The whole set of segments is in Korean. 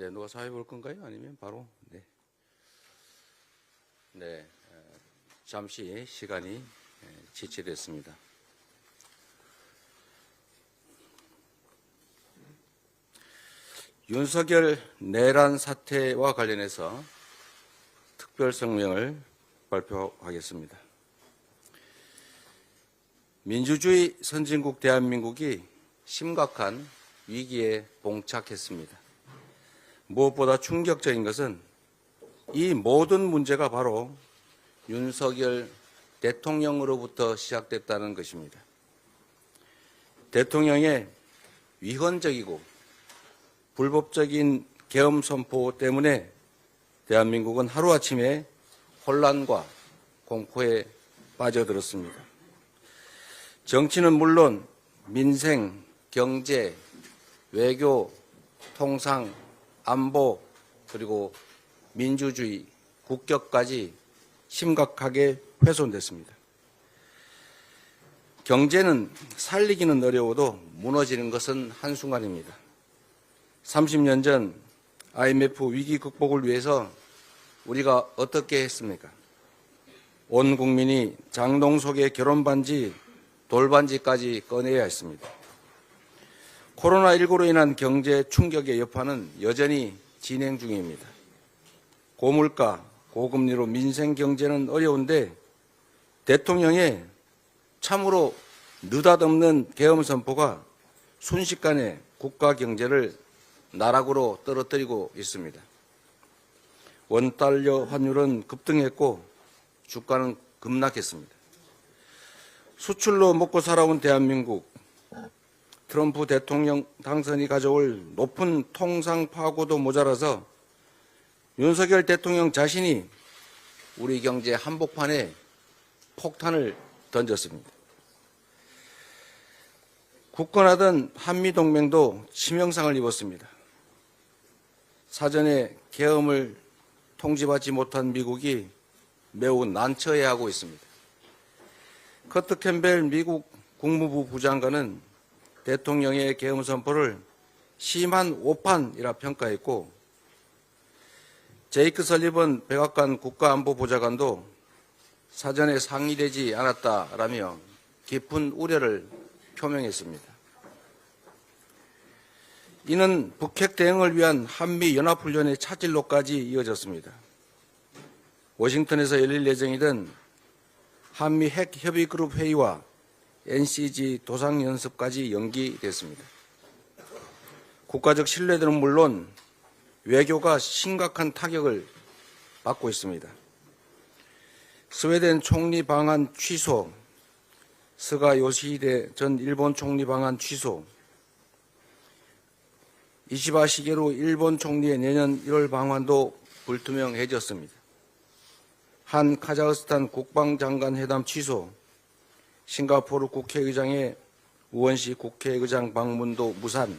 네, 누가 사회 볼 건가요? 아니면 바로? 네. 네, 잠시 시간이 지체됐습니다. 윤석열 내란 사태와 관련해서 특별 성명을 발표하겠습니다. 민주주의 선진국 대한민국이 심각한 위기에 봉착했습니다. 무엇보다 충격적인 것은 이 모든 문제가 바로 윤석열 대통령으로부터 시작됐다는 것입니다. 대통령의 위헌적이고 불법적인 계엄 선포 때문에 대한민국은 하루아침에 혼란과 공포에 빠져들었습니다. 정치는 물론 민생, 경제, 외교, 통상, 안보, 그리고 민주주의, 국격까지 심각하게 훼손됐습니다. 경제는 살리기는 어려워도 무너지는 것은 한순간입니다. 30년 전 IMF 위기 극복을 위해서 우리가 어떻게 했습니까? 온 국민이 장롱 속에 결혼반지, 돌반지까지 꺼내야 했습니다. 코로나19로 인한 경제 충격의 여파는 여전히 진행 중입니다. 고물가, 고금리로 민생 경제는 어려운데 대통령의 참으로 느닷없는 계엄 선포가 순식간에 국가 경제를 나락으로 떨어뜨리고 있습니다. 원달러 환율은 급등했고 주가는 급락했습니다. 수출로 먹고 살아온 대한민국, 트럼프 대통령 당선이 가져올 높은 통상 파고도 모자라서 윤석열 대통령 자신이 우리 경제 한복판에 폭탄을 던졌습니다. 굳건하던 한미동맹도 치명상을 입었습니다. 사전에 계엄을 통지받지 못한 미국이 매우 난처해하고 있습니다. 커트 캠벨 미국 국무부 부장관은 대통령의 계엄 선포를 심한 오판이라 평가했고 제이크 설리번 백악관 국가안보보좌관도 사전에 상의되지 않았다라며 깊은 우려를 표명했습니다. 이는 북핵 대응을 위한 한미연합훈련의 차질로까지 이어졌습니다. 워싱턴에서 열릴 예정이던 한미 핵협의그룹 회의와 NCG 도상연습까지 연기됐습니다. 국가적 신뢰도는 물론 외교가 심각한 타격을 받고 있습니다. 스웨덴 총리 방한 취소, 스가 요시히데 전 일본 총리 방한 취소, 이시바 시게루 일본 총리의 내년 1월 방한도 불투명해졌습니다. 한 카자흐스탄 국방장관 회담 취소, 싱가포르 국회의장의 우원식 국회의장 방문도 무산.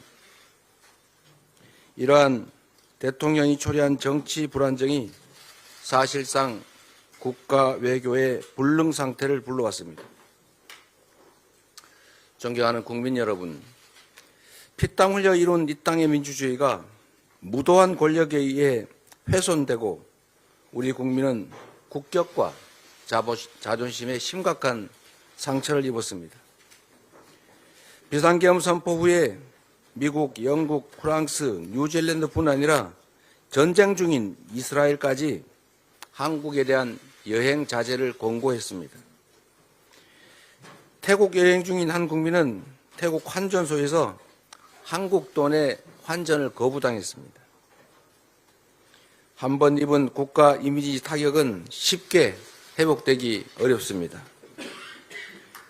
이러한 대통령이 초래한 정치 불안정이 사실상 국가 외교의 불능 상태를 불러왔습니다. 존경하는 국민 여러분, 피땀 흘려 이룬 이 땅의 민주주의가 무도한 권력에 의해 훼손되고 우리 국민은 국격과 자존심에 심각한 상처를 입었습니다. 비상계엄 선포 후에 미국, 영국, 프랑스, 뉴질랜드뿐 아니라 전쟁 중인 이스라엘까지 한국에 대한 여행 자제를 권고했습니다. 태국 여행 중인 한 국민은 태국 환전소에서 한국 돈의 환전을 거부당했습니다. 한 번 입은 국가 이미지 타격은 쉽게 회복되기 어렵습니다.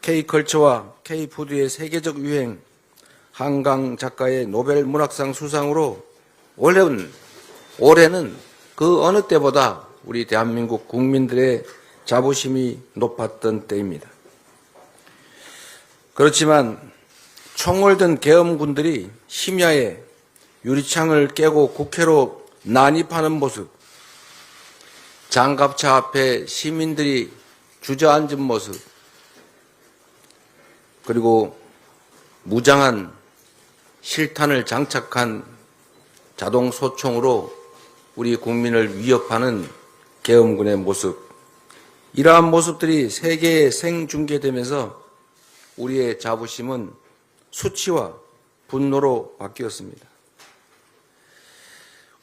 K컬처와 K푸드의 세계적 유행, 한강 작가의 노벨 문학상 수상으로 올해는 그 어느 때보다 우리 대한민국 국민들의 자부심이 높았던 때입니다. 그렇지만 총을 든 계엄군들이 심야에 유리창을 깨고 국회로 난입하는 모습, 장갑차 앞에 시민들이 주저앉은 모습, 그리고 무장한 실탄을 자동 소총으로 우리 국민을 위협하는 계엄군의 모습, 이러한 모습들이 세계에 생중계되면서 우리의 자부심은 수치와 분노로 바뀌었습니다.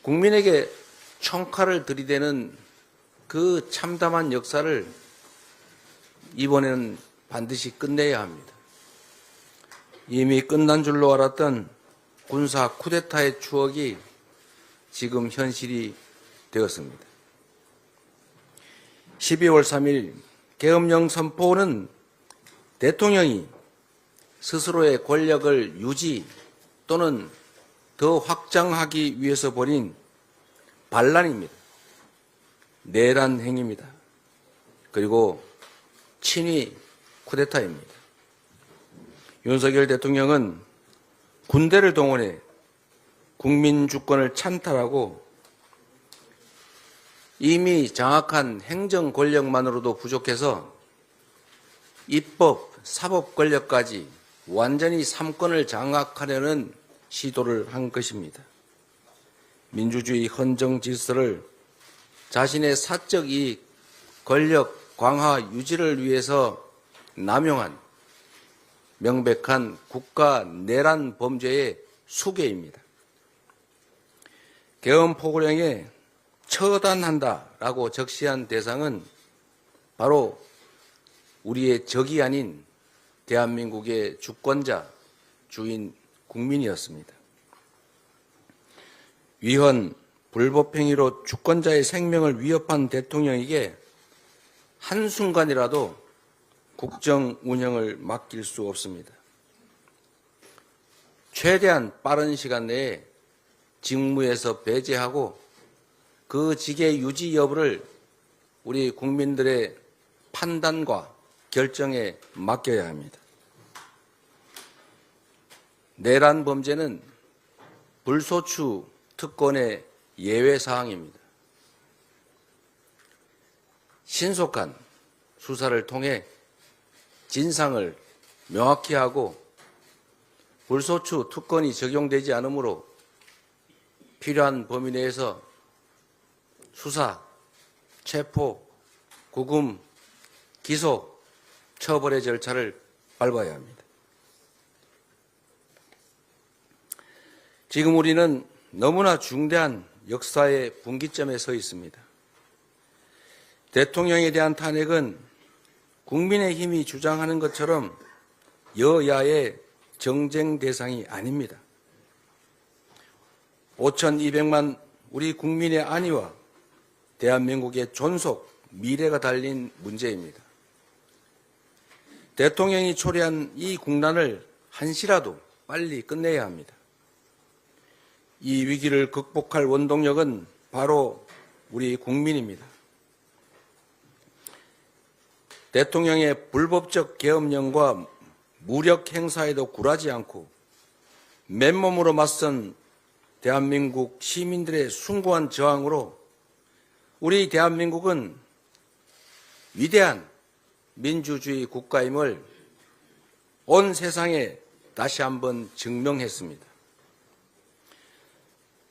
국민에게 총칼을 들이대는 그 참담한 역사를 이번에는 반드시 끝내야 합니다. 이미 끝난 줄로 알았던 군사 쿠데타의 추억이 지금 현실이 되었습니다. 12월 3일 계엄령 선포는 대통령이 스스로의 권력을 유지 또는 더 확장하기 위해서 벌인 반란입니다. 내란 행위입니다. 그리고 친위 쿠데타입니다. 윤석열 대통령은 군대를 동원해 국민 주권을 찬탈하고 이미 장악한 행정 권력만으로도 부족해서 입법, 사법 권력까지 완전히 삼권을 장악하려는 시도를 한 것입니다. 민주주의 헌정 질서를 자신의 사적 이익, 권력 강화 유지를 위해서 남용한 명백한 국가 내란 범죄의 수괴입니다. 계엄 포고령에 처단한다라고 적시한 대상은 바로 우리의 적이 아닌 대한민국의 주권자, 주인 국민이었습니다. 위헌, 불법행위로 주권자의 생명을 위협한 대통령에게 한순간이라도 국정 운영을 맡길 수 없습니다. 최대한 빠른 시간 내에 직무에서 배제하고 그 직의 유지 여부를 우리 국민들의 판단과 결정에 맡겨야 합니다. 내란 범죄는 불소추 특권의 예외 사항입니다. 신속한 수사를 통해 진상을 명확히 하고 불소추 특권이 적용되지 않으므로 필요한 범위 내에서 수사, 체포, 구금, 기소, 처벌의 절차를 밟아야 합니다. 지금 우리는 너무나 중대한 역사의 분기점에 서 있습니다. 대통령에 대한 탄핵은 국민의힘이 주장하는 것처럼 여야의 정쟁 대상이 아닙니다. 5,200만 우리 국민의 안위와 대한민국의 존속, 미래가 달린 문제입니다. 대통령이 초래한 이 국난을 한시라도 빨리 끝내야 합니다. 이 위기를 극복할 원동력은 바로 우리 국민입니다. 대통령의 불법적 계엄령과 무력 행사에도 굴하지 않고 맨몸으로 맞선 대한민국 시민들의 숭고한 저항으로 우리 대한민국은 위대한 민주주의 국가임을 온 세상에 다시 한번 증명했습니다.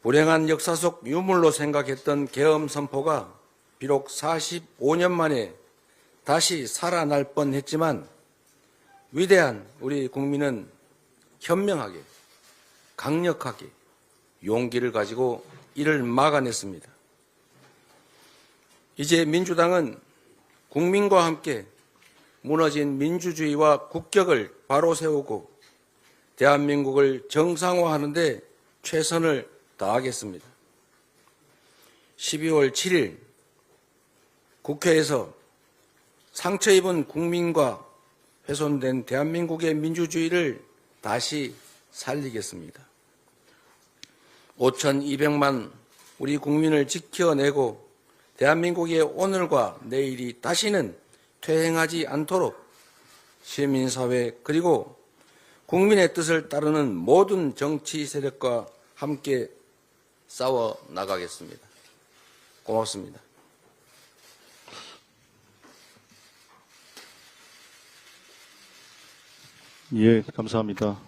불행한 역사 속 유물로 생각했던 계엄 선포가 비록 45년 만에 다시 살아날 뻔했지만 위대한 우리 국민은 현명하게, 강력하게 용기를 가지고 이를 막아냈습니다. 이제 민주당은 국민과 함께 무너진 민주주의와 국격을 바로 세우고 대한민국을 정상화하는 데 최선을 다하겠습니다. 12월 7일 국회에서 상처 입은 국민과 훼손된 대한민국의 민주주의를 다시 살리겠습니다. 5,200만 우리 국민을 지켜내고 대한민국의 오늘과 내일이 다시는 퇴행하지 않도록 시민사회 그리고 국민의 뜻을 따르는 모든 정치 세력과 함께 싸워 나가겠습니다. 고맙습니다. 예, 감사합니다.